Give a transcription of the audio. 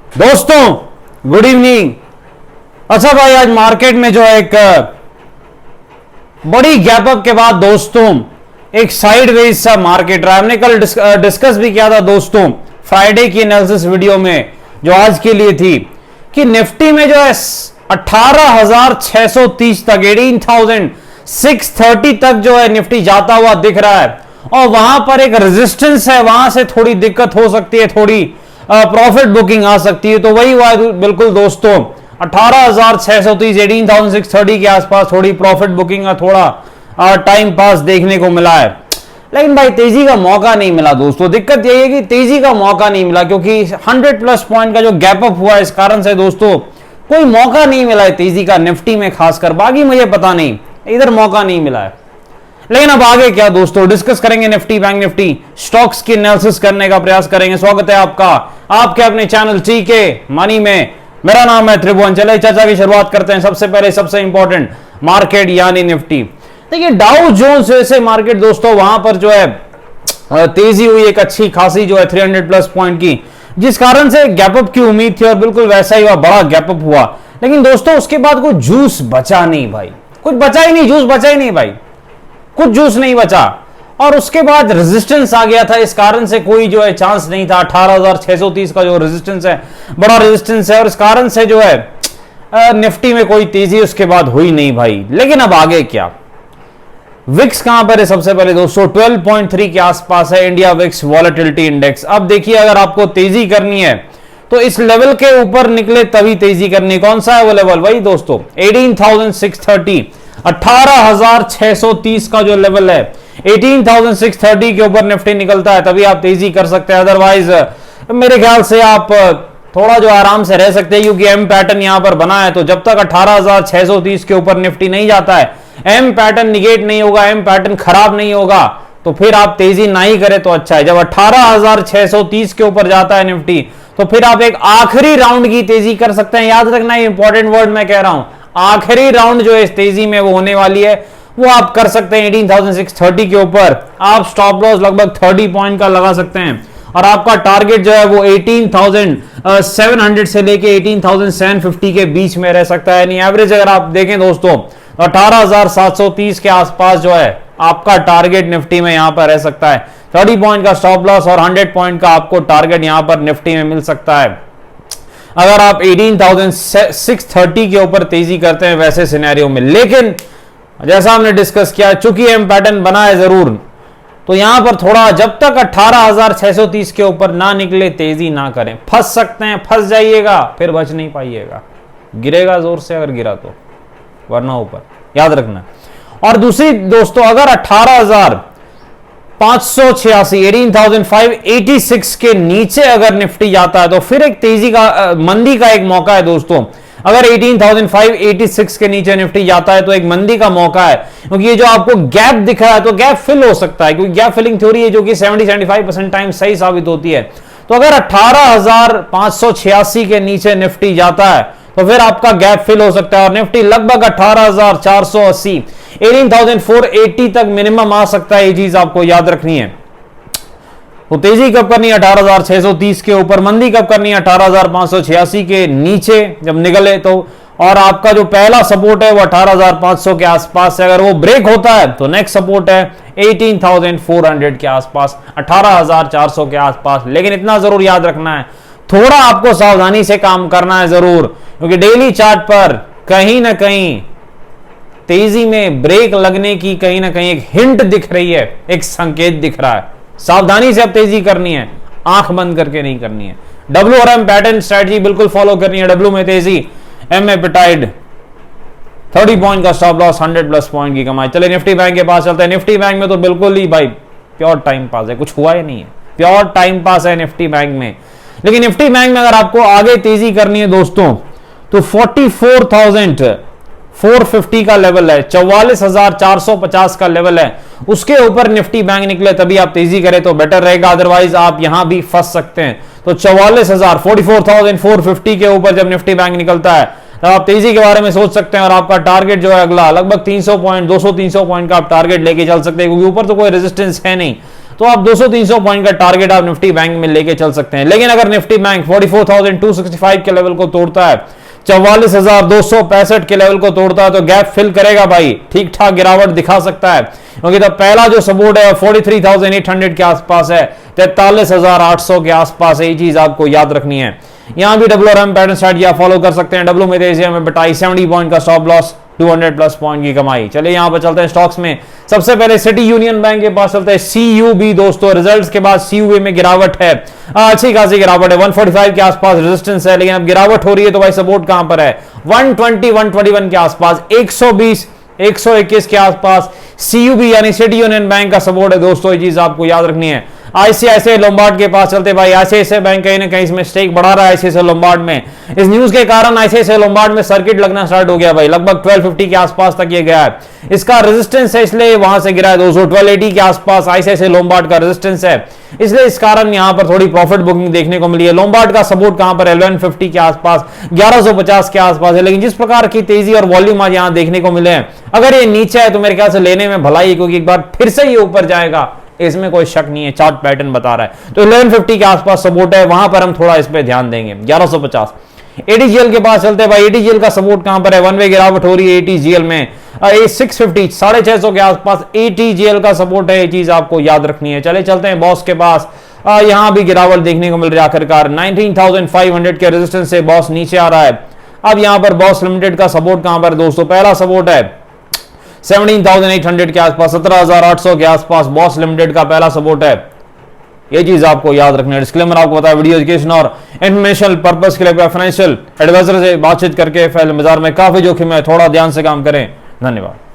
दोस्तों good evening. अच्छा भाई, आज मार्केट में जो एक बड़ी गैप अप के बाद दोस्तों एक साइडवेज सा मार्केट रहा। हमने कल डिस्कस भी किया था दोस्तों फ्राइडे की एनालिसिस वीडियो में जो आज के लिए थी कि निफ्टी में जो है 18,630 तक 18,630 तक जो है निफ्टी जाता हुआ दिख रहा है और वहां पर एक रेजिस्टेंस है, वहां से थोड़ी दिक्कत हो सकती है, थोड़ी प्रॉफिट बुकिंग आ सकती है। तो वही हुआ बिल्कुल दोस्तों 18,630 18,630 के आसपास थोड़ी प्रॉफिट बुकिंग का थोड़ा टाइम पास देखने को मिला है। लेकिन भाई तेजी का मौका नहीं मिला दोस्तों। दिक्कत यही है कि तेजी का मौका नहीं मिला क्योंकि 100+ पॉइंट का जो गैप अप हुआ इस कारण से दोस्तों कोई मौका नहीं मिला है तेजी का निफ्टी में, खासकर बाकी मुझे पता नहीं, इधर मौका नहीं मिला है। लेकिन अब आगे क्या दोस्तों डिस्कस करेंगे निफ्टी बैंक निफ्टी स्टॉक्स की एनालिसिस करने का प्रयास करेंगे। स्वागत है आपका आपके अपने चैनल के मनी में। मेरा नाम है त्रिभुवन। चले चर्चा की शुरुआत करते हैं। सबसे पहले सबसे इंपॉर्टेंट मार्केट यानी निफ्टी। देखिए डाउ जोन्स जैसे मार्केट दोस्तों वहां पर जो है तेजी हुई एक अच्छी खासी जो है 300+ पॉइंट की, जिस कारण से गैप अप की उम्मीद थी और बिल्कुल वैसा ही हुआ, बड़ा गैप अप हुआ। लेकिन दोस्तों उसके बाद कोई जूस बचा नहीं भाई, कुछ बचा ही नहीं, जूस बचा ही नहीं भाई, कुछ जूस नहीं बचा। और उसके बाद रेजिस्टेंस आ गया था, इस कारण से कोई जो है चांस नहीं था। 18,630 का जो रेजिस्टेंस है बड़ा रेजिस्टेंस है और इस कारण से जो है निफ्टी में कोई तेजी उसके बाद हुई नहीं भाई। लेकिन अब आगे क्या, विक्स कहां पर है सबसे पहले दोस्तों 12.3 के आसपास है इंडिया विक्स वॉलेटिलिटी इंडेक्स। अब देखिए अगर आपको तेजी करनी है तो इस लेवल के ऊपर निकले तभी तेजी करनी। कौन सा है वो लेवल? वही दोस्तों 18,630 18,630 का जो लेवल है 18,630 के ऊपर निफ्टी निकलता है तभी आप तेजी कर सकते हैं। अदरवाइज मेरे ख्याल से आप थोड़ा जो आराम से रह सकते हैं क्योंकि एम पैटर्न यहां पर बना है। तो जब तक 18,630 के ऊपर निफ्टी नहीं जाता है, एम पैटर्न निगेट नहीं होगा, एम पैटर्न खराब नहीं होगा, तो फिर आप तेजी ना ही करें तो अच्छा है। जब 18,630 के ऊपर जाता है निफ्टी तो फिर आप एक आखिरी राउंड की तेजी कर सकते हैं। याद रखना है इंपॉर्टेंट वर्ड मैं कह रहा हूं, आखिरी राउंड जो इस तेजी में वो होने वाली है वो आप कर सकते हैं 18,630 के ऊपर। आप स्टॉप लॉस लगभग 30 पॉइंट का लगा सकते हैं और आपका टारगेट जो है वो 18,700 से लेके 18,750 के बीच में रह सकता है। यानी एवरेज अगर आप देखें दोस्तों तो 18,730 के आसपास जो है आपका टारगेट निफ्टी में यहां पर रह सकता है। 30 पॉइंट का स्टॉप लॉस और 100 पॉइंट का आपको टारगेट यहां पर निफ्टी में मिल सकता है अगर आप 18,630 के ऊपर तेजी करते हैं वैसे सिनेरियो में। लेकिन जैसा हमने डिस्कस किया, चूंकि एम पैटर्न बना है जरूर, तो यहां पर थोड़ा जब तक 18,630 के ऊपर ना निकले तेजी ना करें। फंस सकते हैं, फंस जाइएगा फिर बच नहीं पाइएगा, गिरेगा जोर से अगर गिरा तो, वरना ऊपर, याद रखना। और दूसरी दोस्तों अगर 18,586 18,586 के नीचे अगर निफ्टी जाता है तो फिर एक तेजी का मंदी का एक मौका है दोस्तों। अगर 18,586 के नीचे निफ्टी जाता है तो एक मंदी का मौका है क्योंकि ये जो आपको गैप दिख रहा है तो गैप फिल हो सकता है क्योंकि गैप फिलिंग थ्योरी है जो कि 70-75% टाइम सही साबित होती है। तो अगर 18,586 के नीचे निफ्टी जाता है तो फिर आपका गैप फिल हो सकता है और निफ्टी लगभग 18,480 18,480 तक मिनिमम आ सकता है। ये चीज आपको याद रखनी है। तो तेजी कब करनी है 18,630 के ऊपर, मंदी कब करनी है 18,586 के नीचे जब निकले तो। और आपका जो पहला सपोर्ट है वो 18,500 के आसपास है। अगर वो ब्रेक होता है तो नेक्स्ट सपोर्ट है 18,400 के आसपास, 18,400 के आसपास। लेकिन इतना जरूर याद रखना है, थोड़ा आपको सावधानी से काम करना है जरूर क्योंकि डेली चार्ट पर कहीं ना कहीं तेजी में ब्रेक लगने की कहीं ना कहीं एक हिंट दिख रही है, एक संकेत दिख रहा है। सावधानी से अब तेजी करनी है, आंख बंद करके नहीं करनी है। डब्ल्यू और एम पैटर्न स्ट्रेटजी बिल्कुल फॉलो करनी है। डब्ल्यू में तेजी, एम में एपेटाइट, 30 पॉइंट का स्टॉप लॉस, 100+ पॉइंट की कमाई। चले निफ्टी बैंक के पास चलते हैं। निफ्टी बैंक में तो बिल्कुल ही भाई प्योर टाइम पास है, कुछ हुआ ही नहीं है, प्योर टाइम पास है निफ्टी बैंक में। लेकिन निफ्टी बैंक में अगर आपको आगे तेजी करनी है दोस्तों तो 44,450 का लेवल है, 44,450 का लेवल है, उसके ऊपर निफ्टी बैंक निकले तभी आप तेजी करें तो बेटर रहेगा। अदरवाइज आप यहां भी फंस सकते हैं। तो 44,450 के ऊपर जब निफ्टी बैंक निकलता है तब आप तेजी के बारे में सोच सकते हैं और आपका टारगेट जो है अगला लगभग 300 पॉइंट 200-300 पॉइंट का आप टारगेट लेके चल सकते हैं क्योंकि ऊपर तो कोई रेजिस्टेंस है नहीं। तो आप 200-300 पॉइंट का टारगेट आप निफ्टी बैंक में लेके चल सकते हैं। लेकिन अगर निफ्टी बैंक 44,265 के लेवल को तोड़ता है, 44,265 के लेवल को तोड़ता है, तो गैप फिल करेगा भाई, ठीक ठाक गिरावट दिखा सकता है, क्योंकि तो पहला जो सपोर्ट है 43,800 के आसपास है, 43,800 के आसपास है। ये चीज आपको याद रखनी है। यहां भी WRM पैटर्न स्ट्रेटजी आप फॉलो कर सकते हैं। डब्ल्यू में तेजी में बटाई, 70 पॉइंट का स्टॉप लॉस, 200 प्लस पॉइंट की कमाई। चलिए यहां पर चलते हैं स्टॉक्स में। सबसे पहले सिटी यूनियन बैंक के पास चलते हैं। CUB दोस्तों, रिजल्ट्स के बाद CUB में गिरावट है, अच्छी खासी गिरावट है, 145 के आसपास रेजिस्टेंस है, लेकिन अब गिरावट हो रही है तो भाई सपोर्ट कहां पर है, 120 121 के आसपास, 120 121 के आसपास CUB यानी सिटी यूनियन बैंक का सपोर्ट है दोस्तों। ये चीज आपको याद रखनी है। ICICI लोम्बार्ड के पास चलते भाई। ICICI बैंक कहीं ना कहीं इसमें स्टेक बढ़ा रहा है ICICI लोम्बार्ड में। इस न्यूज के कारण ICICI लोम्बार्ड में सर्किट लगना स्टार्ट हो गया भाई, लगभग 1250 के आसपास तक ये गया है। इसका रेजिस्टेंस है इसलिए वहां से गिरा है दोस्तों, 1280 के आसपास ICICI लोम्बार्ड का रेजिस्टेंस है, इसलिए इस कारण यहां पर थोड़ी प्रॉफिट बुकिंग देखने को मिली है। लोम्बार्ड का सपोर्ट कहां पर है, 1150 के आसपास, 1150 के आसपास है। लेकिन जिस प्रकार की तेजी और वॉल्यूम आज यहां देखने को मिले हैं, अगर ये नीचे है तो मेरे ख्याल से लेने में भलाई, क्योंकि एक बार फिर से ये ऊपर जाएगा इसमें कोई शक नहीं है, चार्ट पैटर्न बता रहा है। तो 1150 के आसपास सपोर्ट है, वहां पर हम थोड़ा इस पे ध्यान देंगे। 1150। ATGL के पास चलते हैं भाई। ATGL का सपोर्ट कहां पर है, वन वे गिरावट हो रही है ATGL में, 650 650 के आसपास ATGL का सपोर्ट है, ये चीज आपको याद रखनी है। चले चलते हैं बॉस के पास। यहां भी गिरावट देखने को मिल रही है आखिरकार, 19,500 के रेजिस्टेंस से बॉस नीचे आ रहा है। अब यहां पर बॉस लिमिटेड का सपोर्ट कहां पर दोस्तों, पहला सपोर्ट है 17,800 के आसपास, 17,800 के आसपास बॉस लिमिटेड का पहला सपोर्ट है। ये चीज आपको याद रखना है। डिस्क्लेमर आपको बताया, वीडियो एजुकेशन और इन्फॉर्मेशनल पर्पस के लिए फाइनेंशियल एडवाइजर से बातचीत करके फैल बाजार में काफी जोखिम है, थोड़ा ध्यान से काम करें। धन्यवाद।